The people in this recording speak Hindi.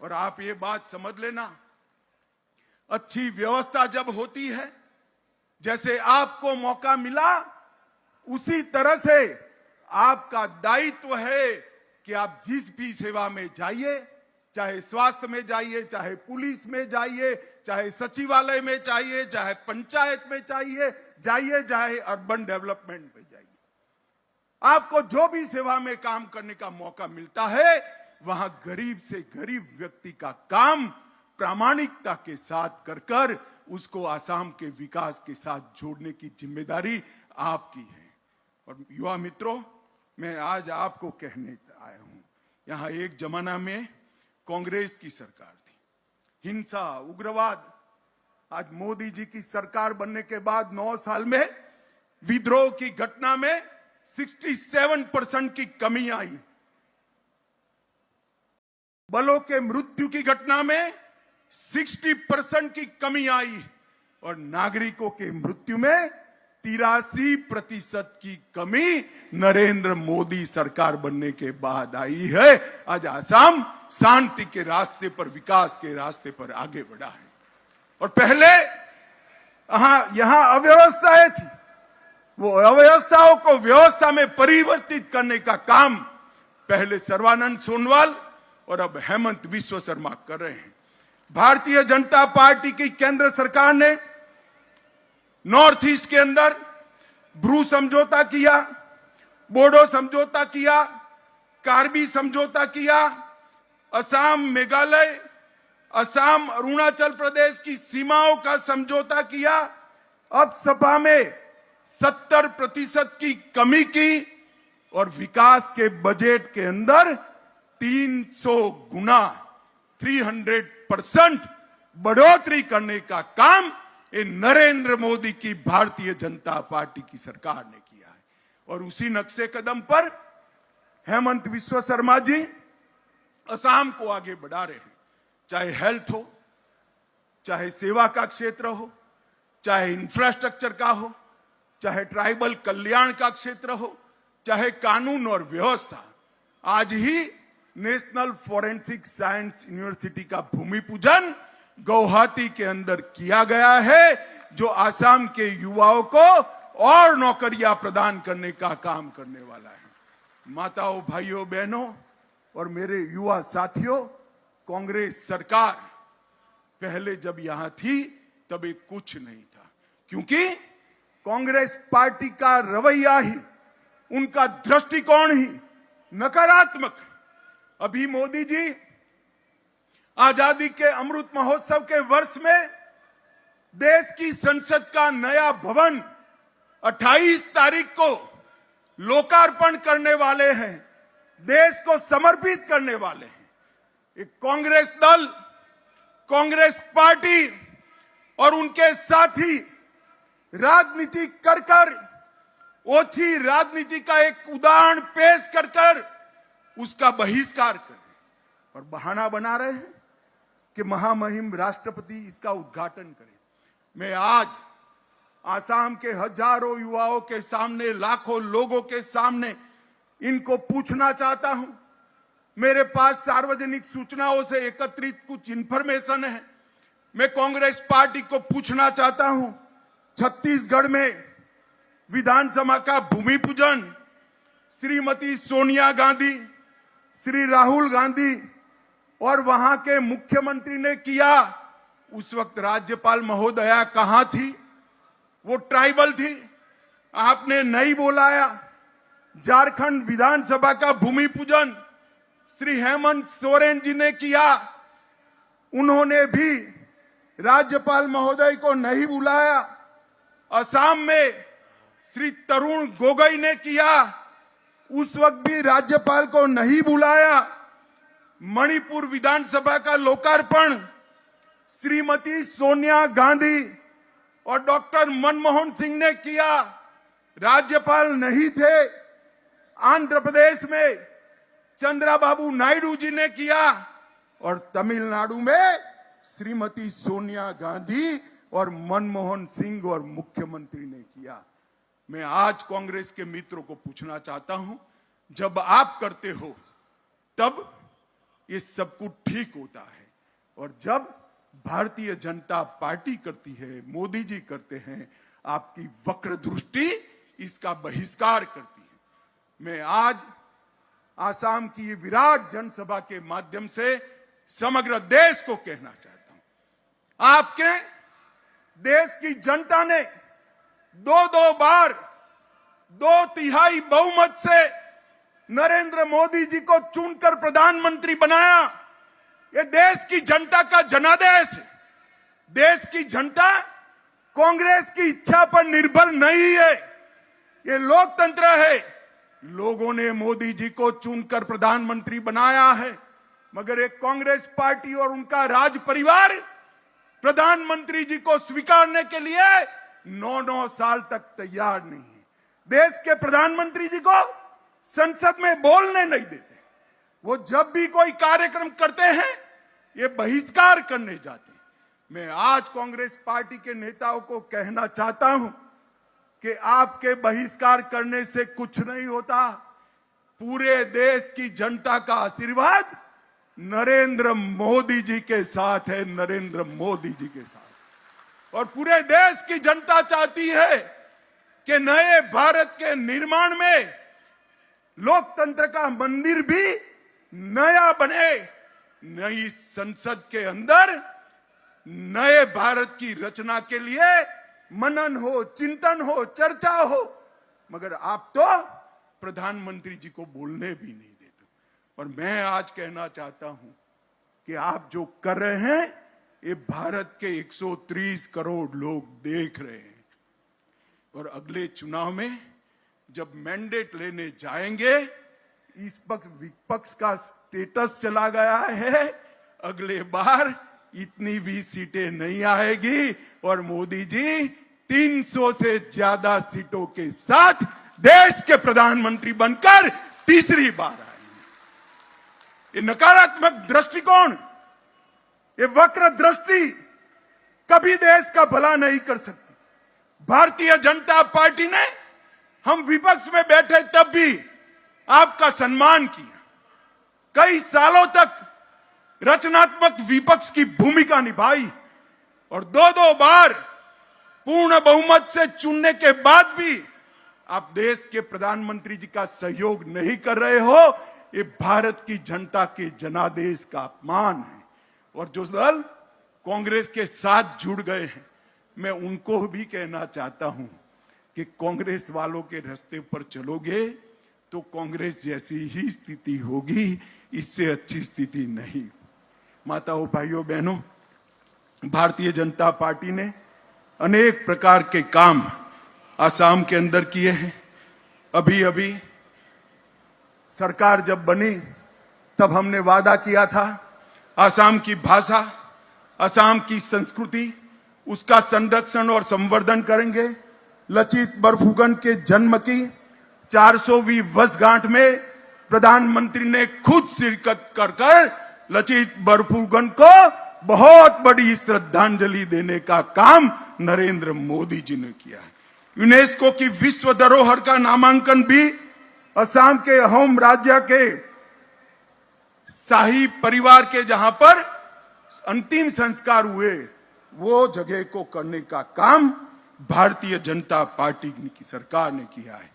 और आप ये बात समझ लेना, अच्छी व्यवस्था जब होती है, जैसे आपको मौका मिला उसी तरह से आपका दायित्व है कि आप जिस भी सेवा में जाइए, चाहे स्वास्थ्य में जाइए, चाहे पुलिस में जाइए, चाहे सचिवालय में जाइए, चाहे पंचायत में जाइए, चाहे अर्बन डेवलपमेंट में जाइए, आपको जो भी सेवा में काम करने का मौका मिलता है, वहां गरीब से गरीब व्यक्ति का काम प्रामाणिकता के साथ कर उसको आसाम के विकास के साथ जोड़ने की जिम्मेदारी आपकी है। और युवा मित्रों, मैं आज आपको कहने आया हूं, यहां एक जमाना में कांग्रेस की सरकार थी, हिंसा, उग्रवाद। आज मोदी जी की सरकार बनने के बाद 9 साल में विद्रोह की घटना में 67% की कमी आई, बलों के मृत्यु की घटना में 60% की कमी आई और नागरिकों के मृत्यु में 83% की कमी नरेंद्र मोदी सरकार बनने के बाद आई है। आज आसाम शांति के रास्ते पर, विकास के रास्ते पर आगे बढ़ा है। और पहले यहां अव्यवस्थाएं थी, वो अव्यवस्थाओं को व्यवस्था में परिवर्तित करने का काम पहले सर्बानंद सोनोवाल और अब हेमंत बिस्वा शर्मा कर रहे हैं। भारतीय जनता पार्टी की केंद्र सरकार ने नॉर्थ ईस्ट के अंदर ब्रू समझौता किया, बोडो समझौता किया, कार्बी समझौता किया, असम, मेघालय, असम, अरुणाचल प्रदेश की सीमाओं का समझौता किया। अब सपा में 70% की कमी की और विकास के बजट के अंदर 300 गुना 300% बढ़ोतरी करने का काम ये नरेंद्र मोदी की भारतीय जनता पार्टी की सरकार ने किया है। और उसी नक्शे कदम पर हेमंत बिस्वा शर्मा जी असम को आगे बढ़ा रहे हैं, चाहे हेल्थ हो, चाहे सेवा का क्षेत्र हो, चाहे इंफ्रास्ट्रक्चर का हो, चाहे ट्राइबल कल्याण का क्षेत्र हो, चाहे कानून और व्यवस्था। आज ही नेशनल फॉरेंसिक साइंस यूनिवर्सिटी का भूमि पूजन गुवाहाटी के अंदर किया गया है, जो आसाम के युवाओं को और नौकरियां प्रदान करने का काम करने वाला है। माताओं, भाइयों, बहनों और मेरे युवा साथियों, कांग्रेस सरकार पहले जब यहां थी तब एक कुछ नहीं था, क्योंकि कांग्रेस पार्टी का रवैया ही, उनका दृष्टिकोण ही नकारात्मक है। अभी मोदी जी आजादी के अमृत महोत्सव के वर्ष में देश की संसद का नया भवन 28 तारीख को लोकार्पण करने वाले हैं, देश को समर्पित करने वाले हैं। एक कांग्रेस दल, कांग्रेस पार्टी और उनके साथी राजनीति कर ओछी राजनीति का एक उदाहरण पेश कर उसका बहिष्कार करें और बहाना बना रहे हैं कि महामहिम राष्ट्रपति इसका उद्घाटन करें। मैं आज आसाम के हजारों युवाओं के सामने, लाखों लोगों के सामने इनको पूछना चाहता हूं। मेरे पास सार्वजनिक सूचनाओं से एकत्रित कुछ इंफॉर्मेशन है। मैं कांग्रेस पार्टी को पूछना चाहता हूं, छत्तीसगढ़ में विधानसभा का भूमि पूजन श्रीमती सोनिया गांधी, श्री राहुल गांधी और वहां के मुख्यमंत्री ने किया। उस वक्त राज्यपाल महोदया कहां थी? वो ट्राइबल थी, आपने नहीं बुलाया। झारखंड विधानसभा का भूमि पूजन श्री हेमंत सोरेन जी ने किया, उन्होंने भी राज्यपाल महोदय को नहीं बुलाया। असम में श्री तरुण गोगोई ने किया, उस वक्त भी राज्यपाल को नहीं बुलाया। मणिपुर विधानसभा का लोकार्पण श्रीमती सोनिया गांधी और डॉक्टर मनमोहन सिंह ने किया, राज्यपाल नहीं थे। आंध्र प्रदेश में चंद्रबाबू नायडू जी ने किया और तमिलनाडु में श्रीमती सोनिया गांधी और मनमोहन सिंह और मुख्यमंत्री ने किया। मैं आज कांग्रेस के मित्रों को पूछना चाहता हूं, जब आप करते हो तब ये सब कुछ ठीक होता है। और जब भारतीय जनता पार्टी करती है, मोदी जी करते हैं, आपकी वक्र दृष्टि इसका बहिष्कार करती है। मैं आज आसाम की ये विराट जनसभा के माध्यम से समग्र देश को कहना चाहता हूं, आपके देश की जनता ने दो बार 2/3 बहुमत से नरेंद्र मोदी जी को चुनकर प्रधानमंत्री बनाया। ये देश की जनता का जनादेश है। देश की जनता कांग्रेस की इच्छा पर निर्भर नहीं है, ये लोकतंत्र है। लोगों ने मोदी जी को चुनकर प्रधानमंत्री बनाया है, मगर एक कांग्रेस पार्टी और उनका राज परिवार प्रधानमंत्री जी को स्वीकारने के लिए 9 साल तक तैयार नहीं है। देश के प्रधानमंत्री जी को संसद में बोलने नहीं देते। वो जब भी कोई कार्यक्रम करते हैं, ये बहिष्कार करने जाते हैं। मैं आज कांग्रेस पार्टी के नेताओं को कहना चाहता हूं कि आपके बहिष्कार करने से कुछ नहीं होता। पूरे देश की जनता का आशीर्वाद नरेंद्र मोदी जी के साथ है, नरेंद्र मोदी जी के साथ। और पूरे देश की जनता चाहती है कि नए भारत के निर्माण में लोकतंत्र का मंदिर भी नया बने। नई संसद के अंदर नए भारत की रचना के लिए मनन हो, चिंतन हो, चर्चा हो, मगर आप तो प्रधानमंत्री जी को बोलने भी नहीं देते। और मैं आज कहना चाहता हूं कि आप जो कर रहे हैं, ये भारत के 130 करोड़ लोग देख रहे हैं। और अगले चुनाव में जब मैंडेट लेने जाएंगे, इस पक्ष विपक्ष का स्टेटस चला गया है। अगले बार इतनी भी सीटें नहीं आएगी और मोदी जी 300 से ज्यादा सीटों के साथ देश के प्रधानमंत्री बनकर तीसरी बार आएंगे। ये नकारात्मक दृष्टिकोण, ये वक्र दृष्टि कभी देश का भला नहीं कर सकती। भारतीय जनता पार्टी ने, हम विपक्ष में बैठे तब भी आपका सम्मान किया। कई सालों तक रचनात्मक विपक्ष की भूमिका निभाई और 2 बार पूर्ण बहुमत से चुनने के बाद भी आप देश के प्रधानमंत्री जी का सहयोग नहीं कर रहे हो। ये भारत की जनता के जनादेश का अपमान है। और जो दल कांग्रेस के साथ जुड़ गए हैं, मैं उनको भी कहना चाहता हूं कि कांग्रेस वालों के रास्ते पर चलोगे तो कांग्रेस जैसी ही स्थिति होगी, इससे अच्छी स्थिति नहीं। माताओं, भाइयों, बहनों, भारतीय जनता पार्टी ने अनेक प्रकार के काम आसाम के अंदर किए हैं। अभी सरकार जब बनी तब हमने वादा किया था, आसाम की भाषा, आसाम की संस्कृति, उसका संरक्षण और संवर्धन करेंगे। लचित बरफुकन के जन्म की 400वीं वर्षगांठ में प्रधानमंत्री ने खुद शिरकत कर लचित बरफुकन को बहुत बड़ी श्रद्धांजलि देने का काम नरेंद्र मोदी जी ने किया है। यूनेस्को की विश्व धरोहर का नामांकन भी असम के अहोम राज्य के शाही परिवार के जहां पर अंतिम संस्कार हुए, वो जगह को करने का काम भारतीय जनता पार्टी की सरकार ने किया है।